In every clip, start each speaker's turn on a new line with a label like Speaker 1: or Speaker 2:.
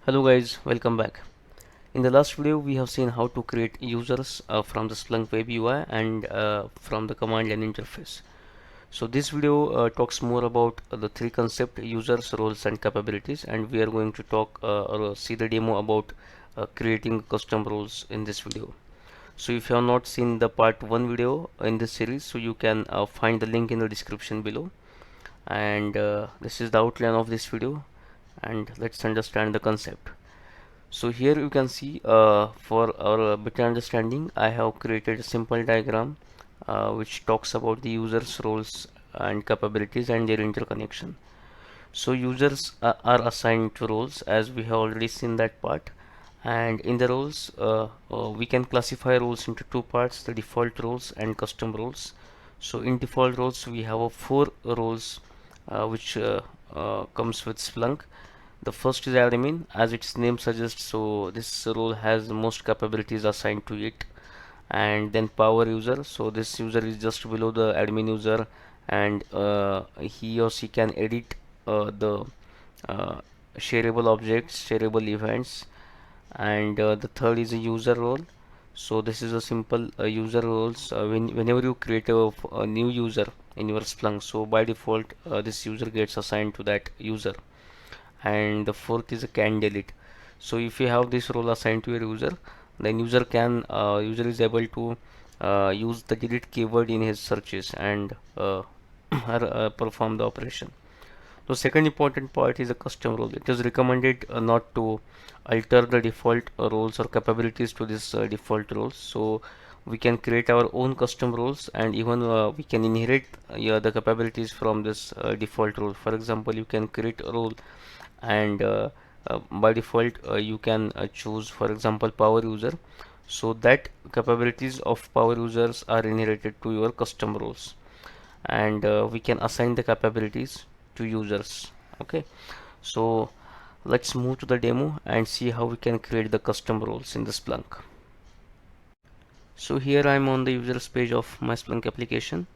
Speaker 1: Hello guys, welcome back. In the last video we have seen how to create users from the Splunk web UI and from the command line interface. So this video talks more about the three concepts: users, roles and capabilities, and we are going to talk or see the demo about creating custom roles in this video. So if you have not seen the part 1 video in this series, so you can find the link in the description below, and this is the outline of this video, and let's understand the concept. So here you can see for our better understanding, I have created a simple diagram which talks about the users, roles and capabilities and their interconnection. So users are assigned to roles, as we have already seen that part, and in the roles we can classify roles into two parts: the default roles and custom roles. So in default roles we have four roles which comes with Splunk. The first is admin, as its name suggests, so this role has most capabilities assigned to it. And then power user, so this user is just below the admin user, and he or she can edit the uh, shareable objects, shareable events. And the third is a user role. So this is a simple user roles. Whenever you create a new user in your Splunk, so by default this user gets assigned to that user. And the fourth is a can delete. So if you have this role assigned to your user, then user is able to use the delete keyword in his searches and perform the operation. So second important part is a custom role. It is recommended not to alter the default roles or capabilities to this default roles. So we can create our own custom roles, and even we can inherit the capabilities from this default role. For example, you can create a role, and by default you can choose, for example, power user. So that capabilities of power users are inherited to your custom roles, and we can assign the capabilities to users. Okay, so let's move to the demo and see how we can create the custom roles in the Splunk. So here I'm on the users page of my Splunk application,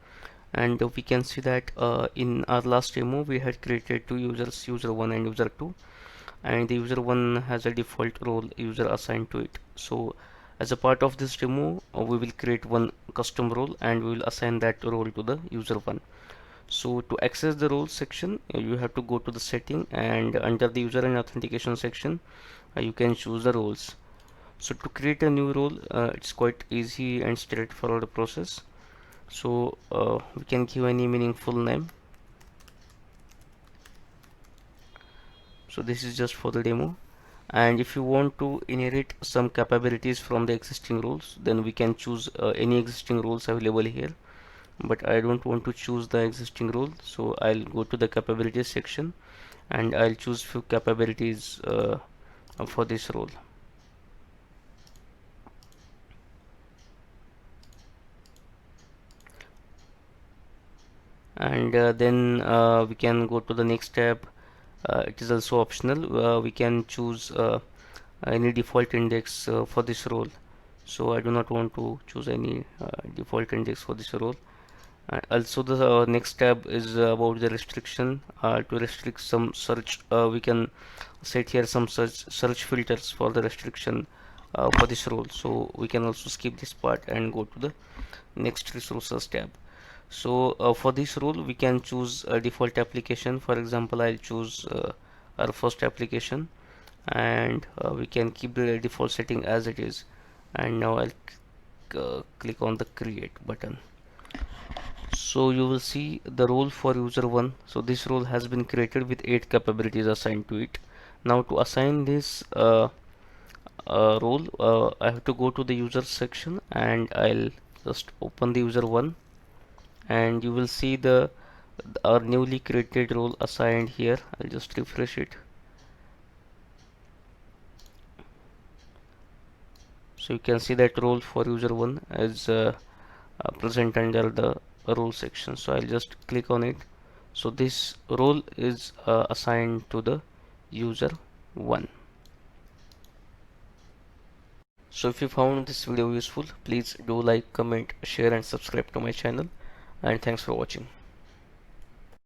Speaker 1: and we can see that in our last demo we had created two users, user 1 and user 2, and the user 1 has a default role user assigned to it. So as a part of this demo we will create one custom role and we will assign that role to the user 1. So to access the roles section, you have to go to the setting, and under the user and authentication section you can choose the roles. So to create a new role, it's quite easy and straightforward process. So we can give any meaningful name. So this is just for the demo, and if you want to inherit some capabilities from the existing roles, then we can choose any existing roles available here. But I don't want to choose the existing role, so I'll go to the capabilities section and I'll choose few capabilities for this role. And then we can go to the next tab. It is also optional. We can choose any default index for this role. So I do not want to choose any default index for this role. Also the next tab is about the restriction. To restrict some search, we can set here some search filters for the restriction for this role. So we can also skip this part and go to the next resources tab. So for this role we can choose a default application. For example, I'll choose our first application, and we can keep the default setting as it is. And now I'll click on the create button. So you will see the role for user 1. So this role has been created with 8 capabilities assigned to it. Now to assign this role, I have to go to the user section, and I'll just open the user 1, and you will see the our newly created role assigned here. I'll just refresh it. So you can see that role for user 1 is present under the role section. So I'll just click on it. So this role is assigned to the user 1. So if you found this video useful, please do like, comment, share and subscribe to my channel, and thanks for watching.